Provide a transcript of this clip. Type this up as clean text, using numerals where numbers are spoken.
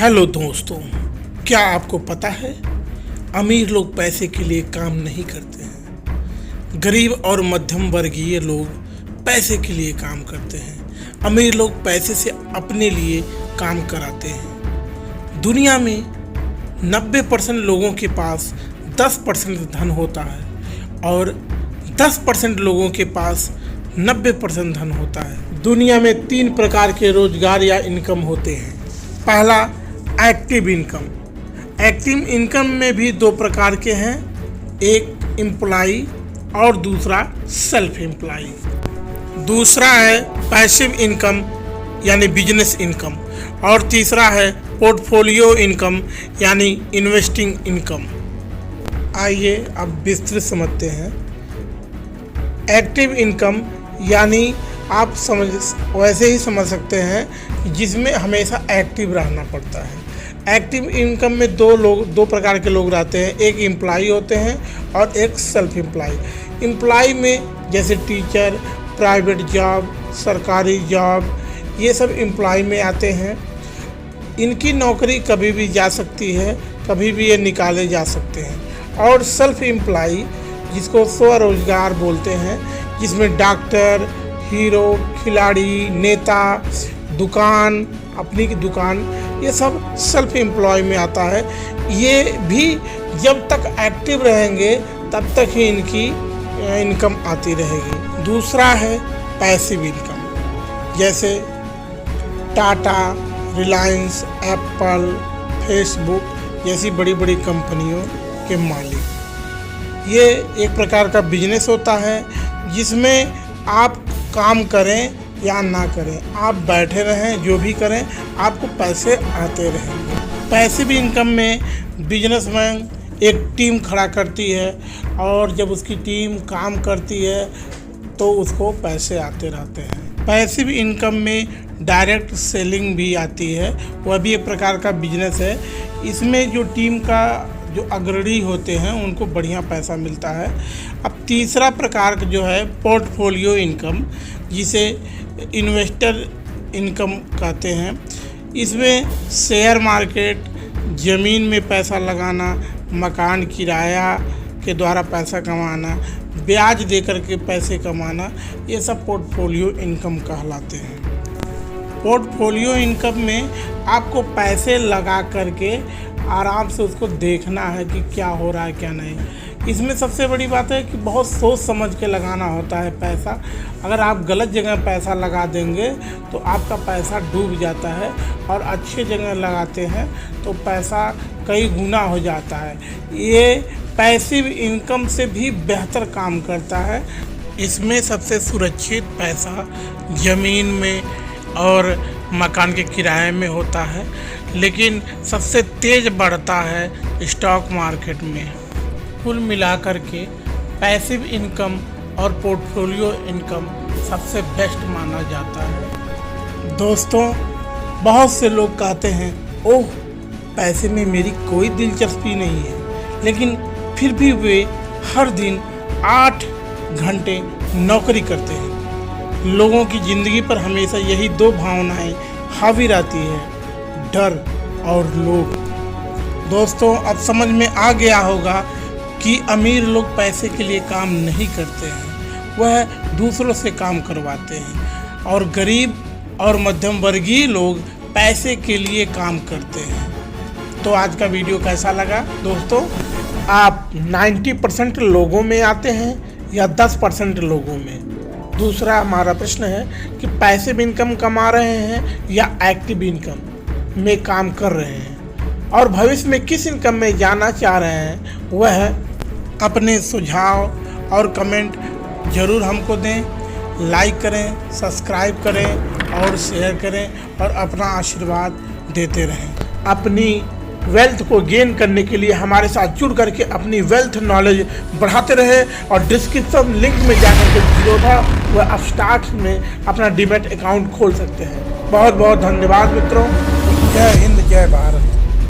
Hello दोस्तों, क्या आपको पता है अमीर लोग पैसे के लिए काम नहीं करते हैं। गरीब और मध्यम वर्गीय लोग पैसे के लिए काम करते हैं। अमीर लोग पैसे से अपने लिए काम कराते हैं। दुनिया में 90% लोगों के पास 10% धन होता है और 10% लोगों के पास 90% धन होता है। दुनिया में 3 प्रकार के रोजगार या इनकम होते हैं। पहला एक्टिव इनकम। एक्टिव इनकम में भी 2 प्रकार के हैं, एक एम्प्लॉई और दूसरा सेल्फ एम्प्लॉई। दूसरा है पैसिव इनकम यानी बिजनेस इनकम और तीसरा है पोर्टफोलियो इनकम यानी इन्वेस्टिंग इनकम। आइए अब विस्तृत समझते हैं। एक्टिव इनकम यानी आप वैसे ही समझ सकते हैं जिसमें हमेशा एक्टिव रहना पड़ता है। एक्टिव इनकम में 2 प्रकार के लोग रहते हैं, एक एम्प्लॉई होते हैं और एक सेल्फ एम्प्लॉई। एम्प्लॉई में जैसे टीचर, प्राइवेट जॉब, सरकारी जॉब, ये सब एम्प्लॉई में आते हैं। इनकी नौकरी कभी भी जा सकती है, कभी भी ये निकाले जा सकते हैं। और सेल्फ एम्प्लॉई जिसको स्वरोजगार बोलते हैं, जिसमें डॉक्टर, हीरो, खिलाड़ी, नेता, दुकान, अपनी की दुकान, ये सब सेल्फ एम्प्लॉय में आता है। ये भी जब तक एक्टिव रहेंगे तब तक ही इनकी इनकम आती रहेगी। दूसरा है पैसिव इनकम, जैसे टाटा, रिलायंस, एप्पल, फेसबुक जैसी बड़ी बड़ी कंपनियों के मालिक। ये एक प्रकार का बिजनेस होता है जिसमें आप काम करें या ना करें, आप बैठे रहें, जो भी करें आपको पैसे आते रहेंगे। पैसिव इनकम में बिजनेसमैन एक टीम खड़ा करती है और जब उसकी टीम काम करती है तो उसको पैसे आते रहते हैं। पैसिव इनकम में डायरेक्ट सेलिंग भी आती है, वह भी एक प्रकार का बिजनेस है। इसमें जो टीम का जो अग्रणी होते हैं उनको बढ़िया पैसा मिलता है। अब तीसरा प्रकार जो है पोर्टफोलियो इनकम, जिसे इन्वेस्टर इनकम कहते हैं। इसमें शेयर मार्केट, ज़मीन में पैसा लगाना, मकान किराया के द्वारा पैसा कमाना, ब्याज देकर के पैसे कमाना, ये सब पोर्टफोलियो इनकम कहलाते हैं। पोर्टफोलियो इनकम में आपको पैसे लगा करके आराम से उसको देखना है कि क्या हो रहा है क्या नहीं। इसमें सबसे बड़ी बात है कि बहुत सोच समझ के लगाना होता है पैसा। अगर आप गलत जगह पैसा लगा देंगे तो आपका पैसा डूब जाता है, और अच्छे जगह लगाते हैं तो पैसा कई गुना हो जाता है। ये पैसिव इनकम से भी बेहतर काम करता है। इसमें सबसे सुरक्षित पैसा ज़मीन में और मकान के किराए में होता है, लेकिन सबसे तेज़ बढ़ता है स्टॉक मार्केट में। कुल मिलाकर के पैसिव इनकम और पोर्टफोलियो इनकम सबसे बेस्ट माना जाता है। दोस्तों, बहुत से लोग कहते हैं ओह पैसे में मेरी कोई दिलचस्पी नहीं है, लेकिन फिर भी वे हर दिन 8 घंटे नौकरी करते हैं। लोगों की ज़िंदगी पर हमेशा यही 2 भावनाएं हावी रहती है, डर और लोभ। दोस्तों, अब समझ में आ गया होगा कि अमीर लोग पैसे के लिए काम नहीं करते हैं, वह दूसरों से काम करवाते हैं, और गरीब और मध्यम वर्गीय लोग पैसे के लिए काम करते हैं। तो आज का वीडियो कैसा लगा दोस्तों? आप 90% लोगों में आते हैं या 10% लोगों में? दूसरा हमारा प्रश्न है कि पैसिव इनकम कमा रहे हैं या एक्टिव इनकम में काम कर रहे हैं, और भविष्य में किस इनकम में जाना चाह रहे हैं, वह अपने सुझाव और कमेंट ज़रूर हमको दें। लाइक करें, सब्सक्राइब करें और शेयर करें और अपना आशीर्वाद देते रहें। अपनी वेल्थ को गेन करने के लिए हमारे साथ जुड़ करके अपनी वेल्थ नॉलेज बढ़ाते रहे, और डिस्क्रिप्शन लिंक में जाकर के ज़ीरोधा व अपस्टार्ट में अपना डीमैट अकाउंट खोल सकते हैं। बहुत बहुत धन्यवाद मित्रों।